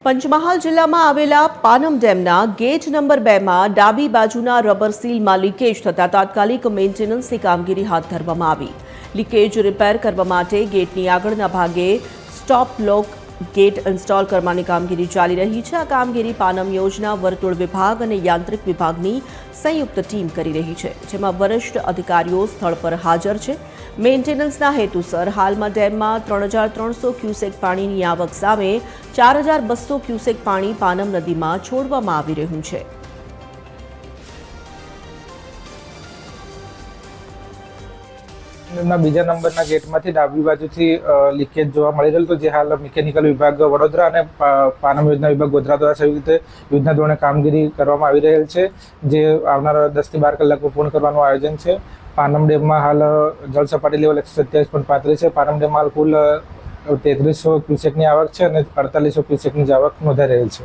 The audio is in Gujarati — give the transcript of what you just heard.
પંચમહાલ જિલ્લામાં આવેલા પાનમ ડેમના ગેટ નંબર 2 માં ડાબી બાજુના રબર સીલમાં લીકેજ થતા તાત્કાલિક મેન્ટેનન્સની કામગીરી હાથ ધરવામાં આવી. લીકેજ રિપેર કરવા માટે ગેટની આગળના ભાગે સ્ટોપ લોક ગેટ ઇન્સ્ટોલ કરવાની કામગીરી ચાલી રહી છે. આ કામગીરી પાનમ યોજના વર્તુળ વિભાગ અને યાંત્રિક વિભાગની સંયુક્ત ટીમ કરી રહી છે, જેમાં વરિષ્ઠ અધિકારીઓ સ્થળ પર હાજર છે. મેન્ટેનન્સના હેતુસર હાલમાં ડેમમાં 3300 ક્યુસેક પાણીની આવક સામે 4200 ક્યુસેક પાણી પાનમ નદીમાં છોડવામાં આવી રહ્યું છે. બીજા નંબરના ગેટમાંથી ડાબી બાજુથી લીકેજ જોવા મળી રહેલ, તો જે હાલ મિકેનિકલ વિભાગ વડોદરા અને પાનમ યોજના વિભાગ ગોધરા દ્વારા સંયુક્ત યોજના ધોરણે કામગીરી કરવામાં આવી રહેલ છે, જે આવનારા 10 થી 12 કલાકમાં પૂર્ણ કરવાનું આયોજન છે. પાનમ ડેમમાં હાલ જળ સપાટી લેવલ 127.35 છે. પાનમ ડેમમાં હાલ કુલ 3300 ક્યુસેકની આવક છે અને 4800 ક્યુસેકની આવક નોંધાઈ રહેલ છે.